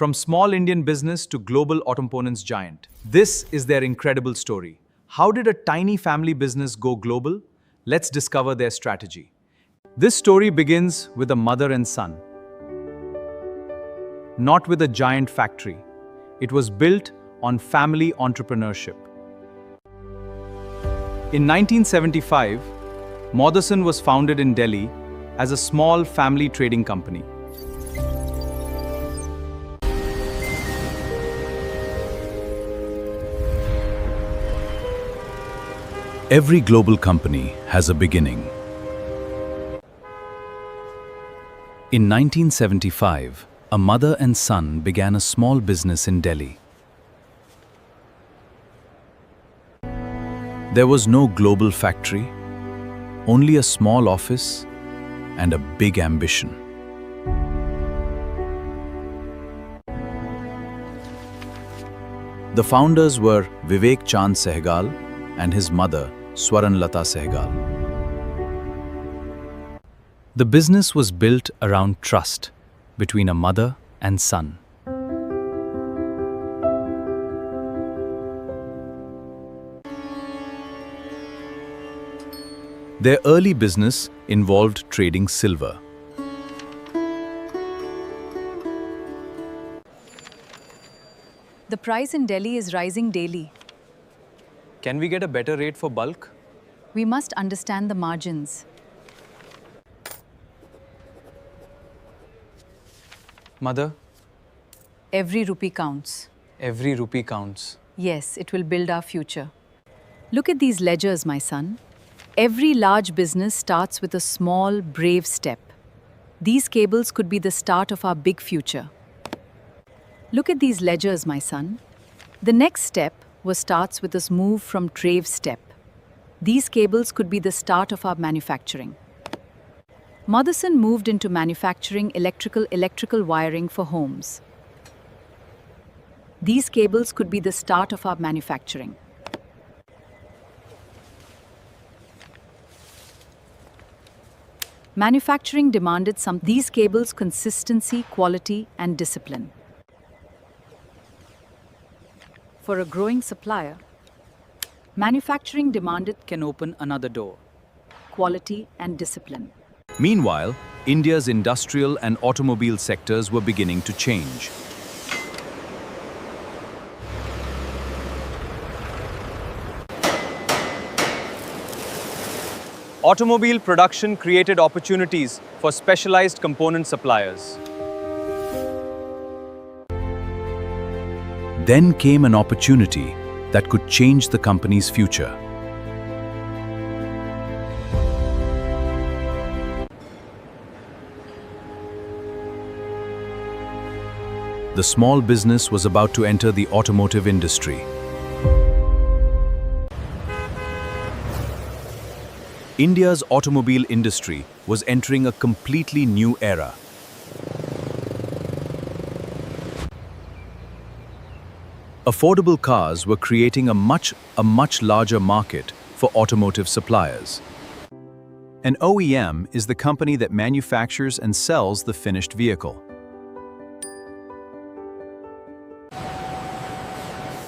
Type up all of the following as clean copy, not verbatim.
From small Indian business to global autocomponents giant. This is their incredible story. How did a tiny family business go global? Let's discover their strategy. This story begins with a mother and son. Not with a giant factory. It was built on family entrepreneurship. In 1975, Motherson was founded in Delhi as a small family trading company. Every global company has a beginning. In 1975, a mother and son began a small business in Delhi. There was no global factory, only a small office and a big ambition. The founders were Vivek Chand Sehgal and his mother, Swaran Lata Sehgal. The business was built around trust between a mother and son. Their early business involved trading silver. The price in Delhi is rising daily. Can we get a better rate for bulk? We must understand the margins. Mother, Every rupee counts. every rupee counts. Yes, it will build our future. Look at these ledgers, my son. Every large business starts with a small, brave step. These cables could be the start of our big future. Look at these ledgers, my son. The next step starts with us move from trave step. These cables could be the start of our manufacturing. Motherson moved into manufacturing electrical wiring for homes. These cables could be the start of our manufacturing. Manufacturing demanded these cables consistency, quality, and discipline. For a growing supplier, manufacturing demanded Can open another door. quality and discipline. Meanwhile, India's industrial and automobile sectors were beginning to change. Automobile production created opportunities for specialized component suppliers. Then came an opportunity that could change the company's future. The small business was about to enter the automotive industry. India's automobile industry was entering a completely new era. Affordable cars were creating a much larger market for automotive suppliers. An OEM is the company that manufactures and sells the finished vehicle.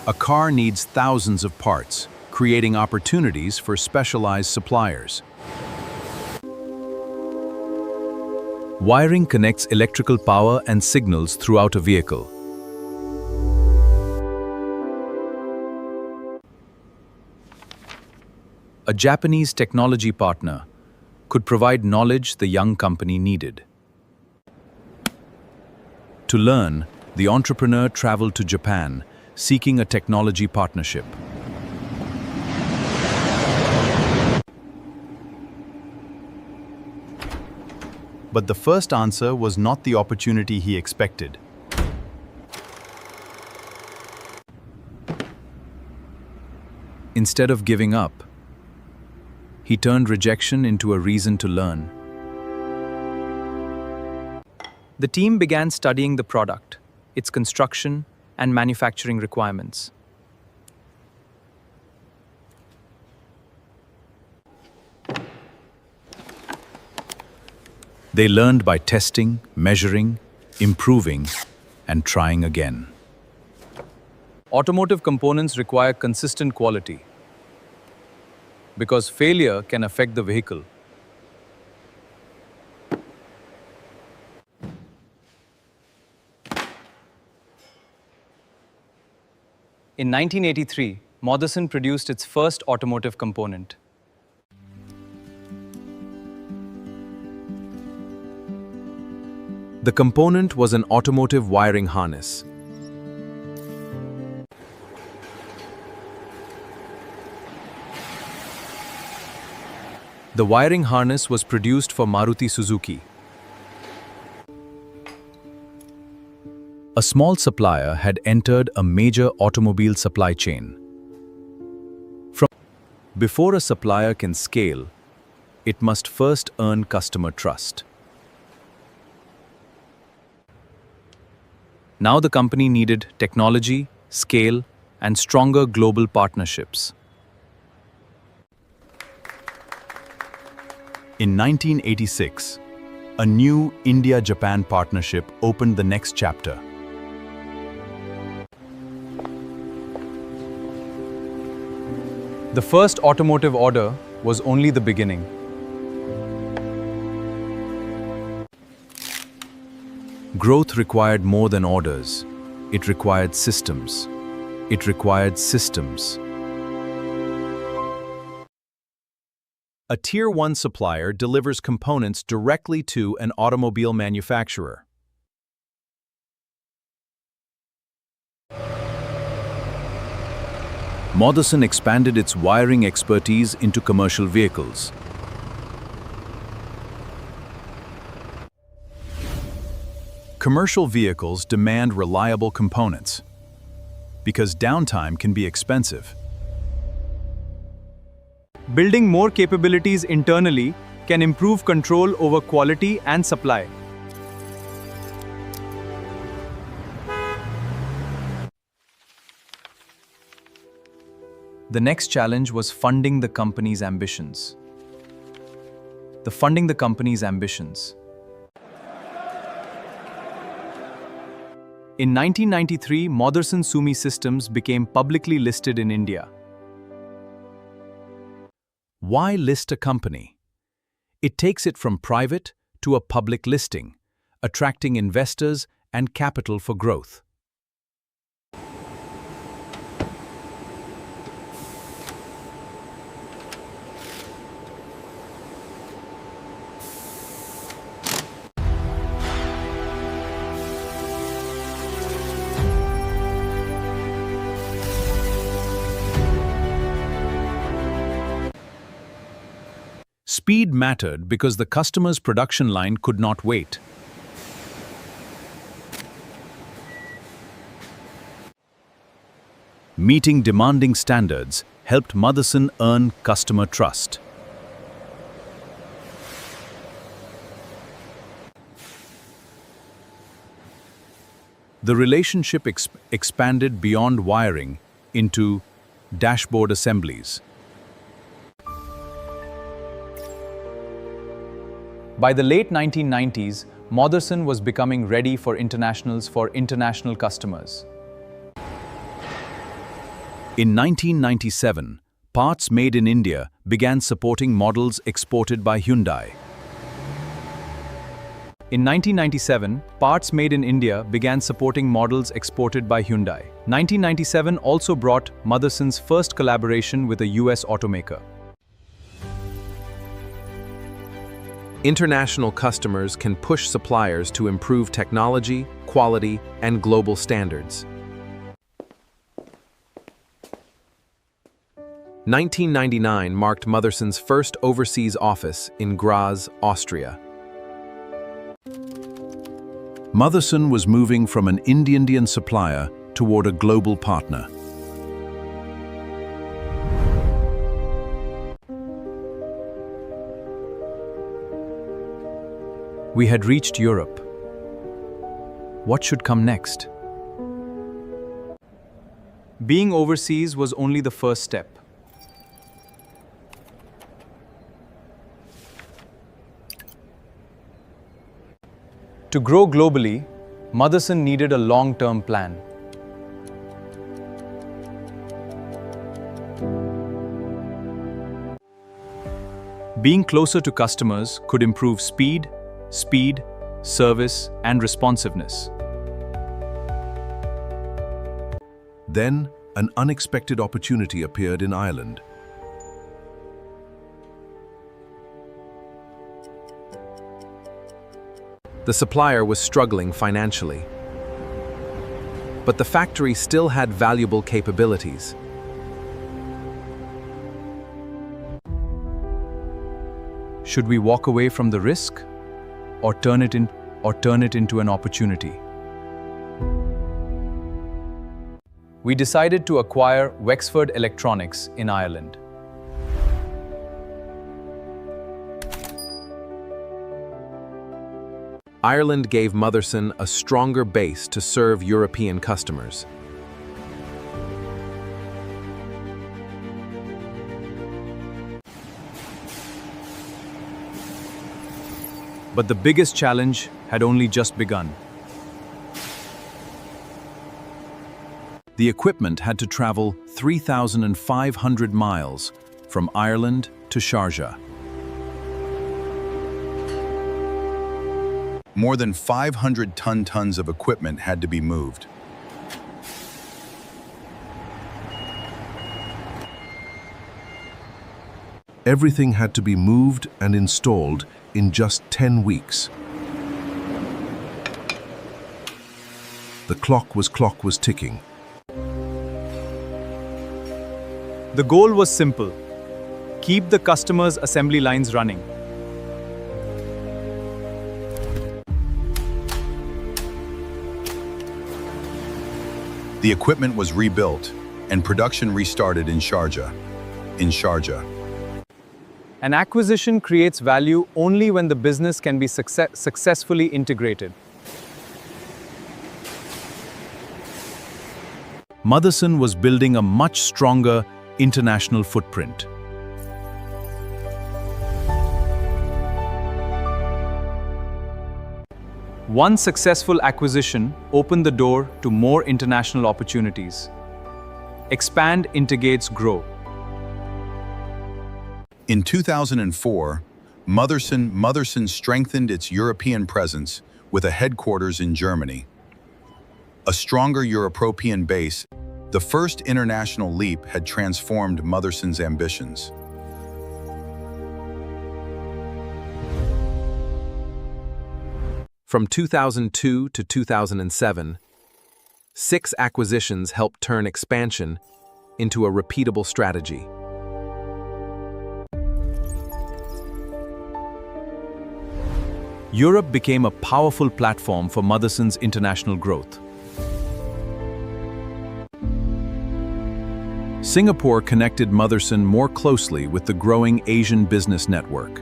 A car needs thousands of parts, creating opportunities for specialized suppliers. Wiring connects electrical power and signals throughout a vehicle. A Japanese technology partner could provide knowledge the young company needed. To learn, the entrepreneur traveled to Japan, seeking a technology partnership. But the first answer was not the opportunity he expected. Instead of giving up, he turned rejection into a reason to learn. The team began studying the product, its construction, and manufacturing requirements. They learned by testing, measuring, improving, and trying again. Automotive components require consistent quality because failure can affect the vehicle. In 1983, Motherson produced its first automotive component. The component was an automotive wiring harness. The wiring harness was produced for Maruti Suzuki. A small supplier had entered a major automobile supply chain. Before a supplier can scale, it must first earn customer trust. Now the company needed technology, scale, and stronger global partnerships. In 1986, a new India-Japan partnership opened the next chapter. The first automotive order was only the beginning. Growth required more than orders. It required systems. It required systems. A Tier 1 supplier delivers components directly to an automobile manufacturer. Motherson expanded its wiring expertise into commercial vehicles. Commercial vehicles demand reliable components because downtime can be expensive. Building more capabilities internally can improve control over quality and supply. The next challenge was funding the company's ambitions. Funding the company's ambitions. In 1993, Motherson Sumi Systems became publicly listed in India. Why list a company? It takes it from private to a public listing, attracting investors and capital for growth. Speed mattered because the customer's production line could not wait. Meeting demanding standards helped Motherson earn customer trust. The relationship expanded beyond wiring into dashboard assemblies. By the late 1990s, Motherson was becoming ready for internationals for international customers. In 1997, parts made in India began supporting models exported by Hyundai. In 1997, parts made in India began supporting models exported by Hyundai. 1997 also brought Motherson's first collaboration with a US automaker. International customers can push suppliers to improve technology, quality, and global standards. 1999 marked Motherson's first overseas office in Graz, Austria. Motherson was moving from an Indian supplier toward a global partner. We had reached Europe. What should come next? Being overseas was only the first step. To grow globally, Motherson needed a long-term plan. Being closer to customers could improve speed, service, and responsiveness. Then, an unexpected opportunity appeared in Ireland. The supplier was struggling financially, but the factory still had valuable capabilities. Should we walk away from the risk or turn it into an opportunity? We decided to acquire Wexford Electronics in Ireland. Ireland gave Motherson a stronger base to serve European customers. But the biggest challenge had only just begun. The equipment had to travel 3,500 miles from Ireland to Sharjah. More than 500 tons of equipment had to be moved. Everything had to be moved and installed in just 10 weeks. The clock was ticking. The goal was simple: keep the customers' assembly lines running. The equipment was rebuilt and production restarted in Sharjah. An acquisition creates value only when the business can be successfully integrated. Motherson was building a much stronger international footprint. One successful acquisition opened the door to more international opportunities. Expand, integrates, grow. In 2004, Motherson strengthened its European presence with a headquarters in Germany. A stronger European base, the first international leap had transformed Motherson's ambitions. From 2002 to 2007, 6 acquisitions helped turn expansion into a repeatable strategy. Europe became a powerful platform for Motherson's international growth. Singapore connected Motherson more closely with the growing Asian business network.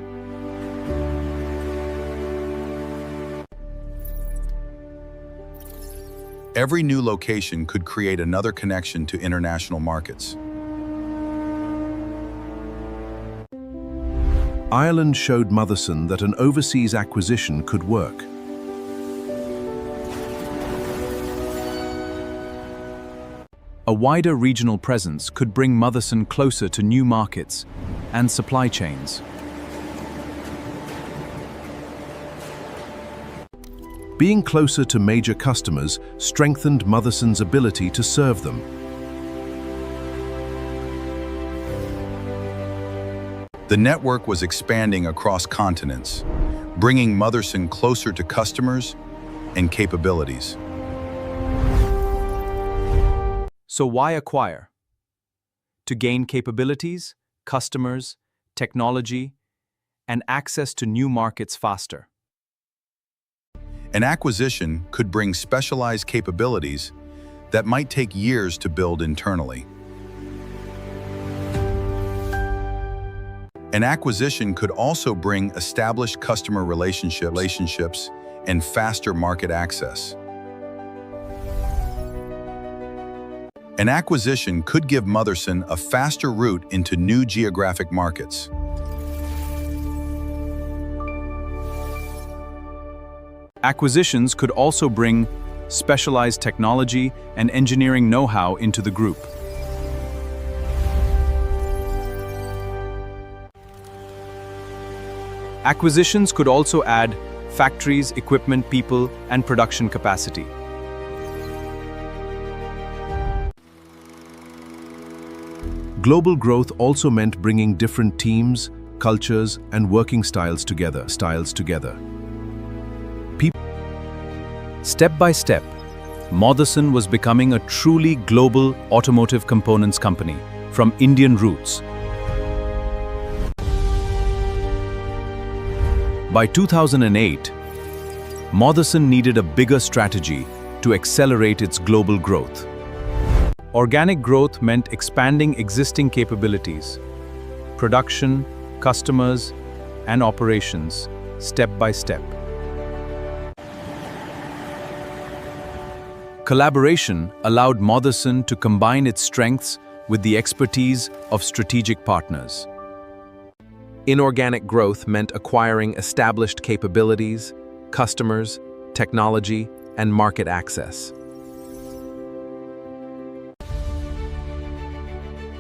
Every new location could create another connection to international markets. Ireland showed Motherson that an overseas acquisition could work. A wider regional presence could bring Motherson closer to new markets and supply chains. Being closer to major customers strengthened Motherson's ability to serve them. The network was expanding across continents, bringing Motherson closer to customers and capabilities. So why acquire? To gain capabilities, customers, technology, and access to new markets faster. An acquisition could bring specialized capabilities that might take years to build internally. An acquisition could also bring established customer relationships and faster market access. An acquisition could give Motherson a faster route into new geographic markets. Acquisitions could also bring specialized technology, and engineering know-how into the group. Acquisitions could also add factories, equipment, people, and production capacity. Global growth also meant bringing different teams, cultures, and working styles together. Step by step, Motherson was becoming a truly global automotive components company from Indian roots. By 2008, Motherson needed a bigger strategy to accelerate its global growth. Organic growth meant expanding existing capabilities, production, customers, and operations, step by step. Collaboration allowed Motherson to combine its strengths with the expertise of strategic partners. Inorganic growth meant acquiring established capabilities, customers, technology, and market access.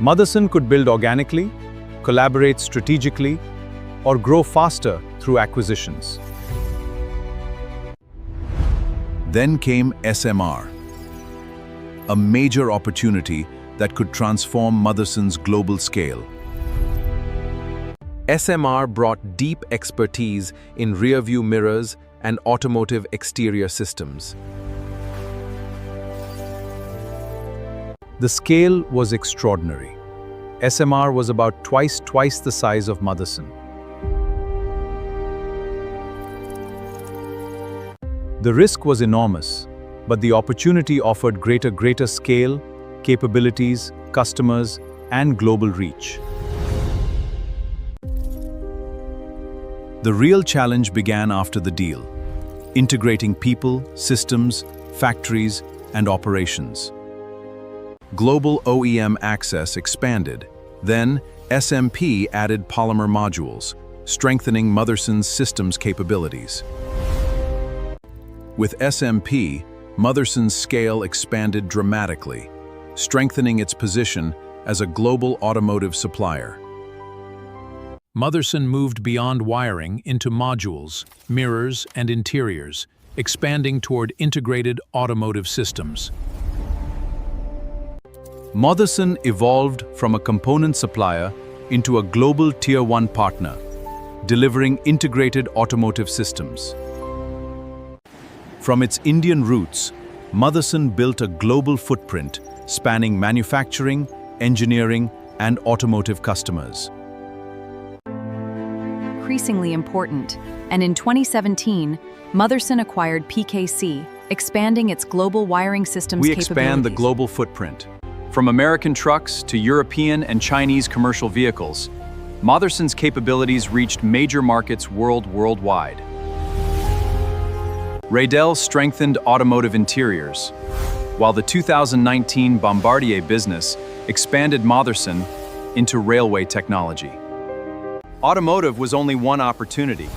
Motherson could build organically, collaborate strategically, or grow faster through acquisitions. Then came SMR, a major opportunity that could transform Motherson's global scale. SMR brought deep expertise in rear-view mirrors and automotive exterior systems. The scale was extraordinary. SMR was about twice the size of Motherson. The risk was enormous, but the opportunity offered greater scale, capabilities, customers, and global reach. The real challenge began after the deal, integrating people, systems, factories, and operations. Global OEM access expanded. Then, SMP added polymer modules, strengthening Motherson's systems capabilities. With SMP, Motherson's scale expanded dramatically, strengthening its position as a global automotive supplier. Motherson moved beyond wiring into modules, mirrors, and interiors, expanding toward integrated automotive systems. Motherson evolved from a component supplier into a global Tier 1 partner, delivering integrated automotive systems. From its Indian roots, Motherson built a global footprint spanning manufacturing, engineering, and automotive customers. Increasingly important, and in 2017, Motherson acquired PKC, expanding its global wiring systems We capabilities. expand the global footprint. From American trucks to European and Chinese commercial vehicles, Motherson's capabilities reached major markets worldwide. Raydel strengthened automotive interiors, while the 2019 Bombardier business expanded Motherson into railway technology. Automotive was only one opportunity.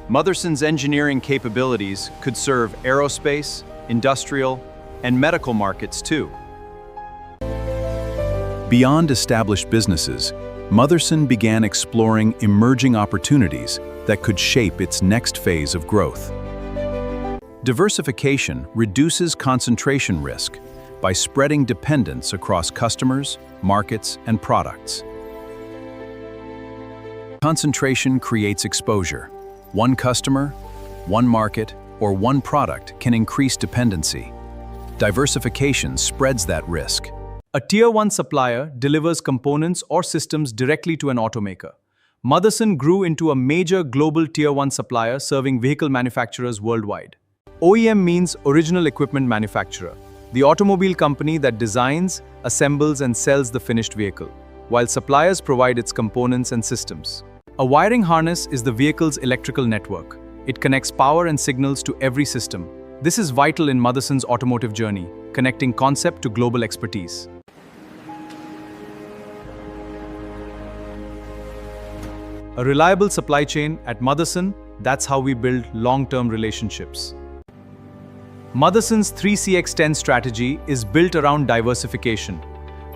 Motherson's engineering capabilities could serve aerospace, industrial, and medical markets too. Beyond established businesses, Motherson began exploring emerging opportunities that could shape its next phase of growth. Diversification reduces concentration risk by spreading dependence across customers, markets, and products. Concentration creates exposure. One customer, one market, or one product can increase dependency. Diversification spreads that risk. A Tier 1 supplier delivers components or systems directly to an automaker. Motherson grew into a major global Tier 1 supplier serving vehicle manufacturers worldwide. OEM means original equipment manufacturer, the automobile company that designs, assembles, and sells the finished vehicle, while suppliers provide its components and systems. A wiring harness is the vehicle's electrical network. It connects power and signals to every system. This is vital in Motherson's automotive journey, connecting concept to global expertise. A reliable supply chain at Motherson, that's how we build long-term relationships. Motherson's 3CX10 strategy is built around diversification,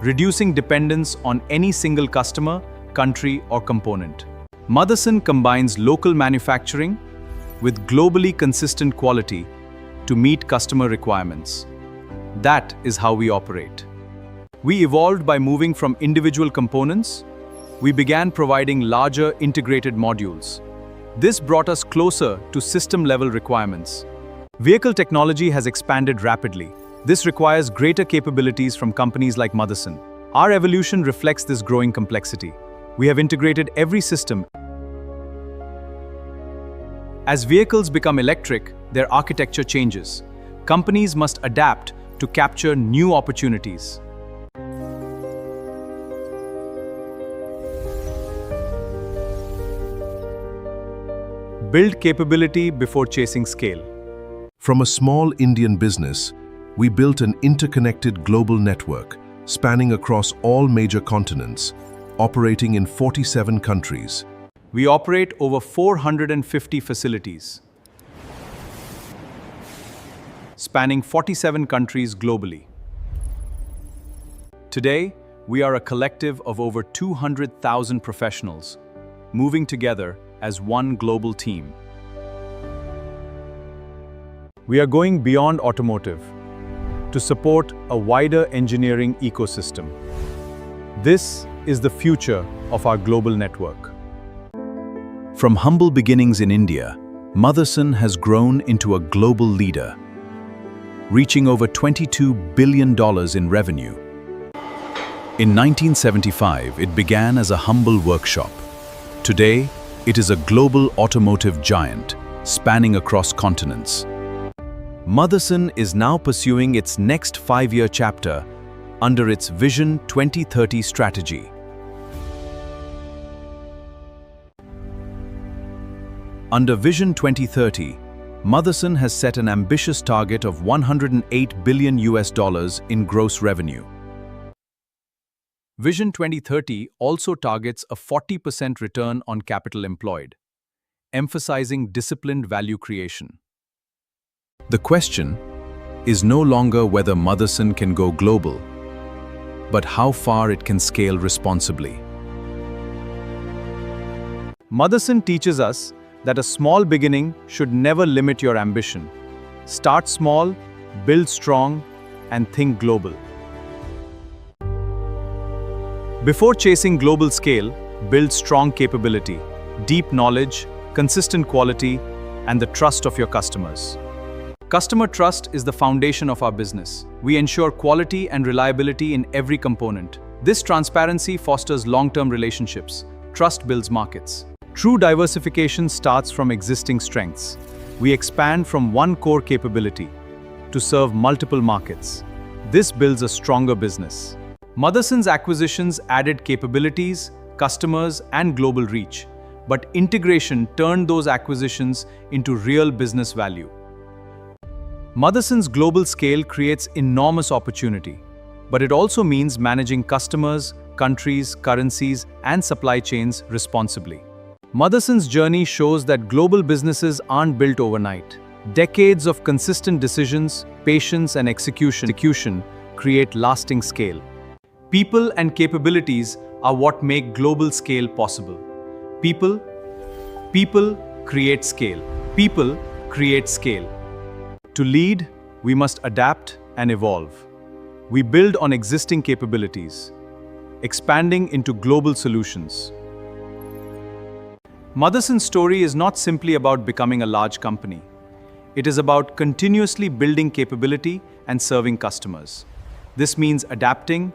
reducing dependence on any single customer, country, or component. Motherson combines local manufacturing with globally consistent quality to meet customer requirements. That is how we operate. We evolved by moving from individual components. We began providing larger integrated modules. This brought us closer to system-level requirements. Vehicle technology has expanded rapidly. This requires greater capabilities from companies like Motherson. Our evolution reflects this growing complexity. We have integrated every system. As vehicles become electric, their architecture changes. Companies must adapt to capture new opportunities. Build capability before chasing scale. From a small Indian business, we built an interconnected global network spanning across all major continents, operating in 47 countries. We operate over 450 facilities, spanning 47 countries globally. Today, we are a collective of over 200,000 professionals, moving together as one global team. We are going beyond automotive to support a wider engineering ecosystem. This is the future of our global network. From humble beginnings in India, Motherson has grown into a global leader, reaching over $22 billion in revenue. In 1975, it began as a humble workshop. Today, it is a global automotive giant, spanning across continents. Motherson is now pursuing its next 5-year chapter under its Vision 2030 strategy. Under Vision 2030, Motherson has set an ambitious target of $108 billion in gross revenue. Vision 2030 also targets a 40% return on capital employed, emphasizing disciplined value creation. The question is no longer whether Motherson can go global, but how far it can scale responsibly. Motherson teaches us that a small beginning should never limit your ambition. Start small, build strong, and think global. Before chasing global scale, build strong capability, deep knowledge, consistent quality, and the trust of your customers. Customer trust is the foundation of our business. We ensure quality and reliability in every component. This transparency fosters long-term relationships. Trust builds markets. True diversification starts from existing strengths. We expand from one core capability to serve multiple markets. This builds a stronger business. Motherson's acquisitions added capabilities, customers, and global reach, but integration turned those acquisitions into real business value. Motherson's global scale creates enormous opportunity, but it also means managing customers, countries, currencies, and supply chains responsibly. Motherson's journey shows that global businesses aren't built overnight. Decades of consistent decisions, patience, and execution create lasting scale. People and capabilities are what make global scale possible. People create scale. People create scale. To lead, we must adapt and evolve. We build on existing capabilities, expanding into global solutions. Motherson's story is not simply about becoming a large company. It is about continuously building capability and serving customers. This means adapting,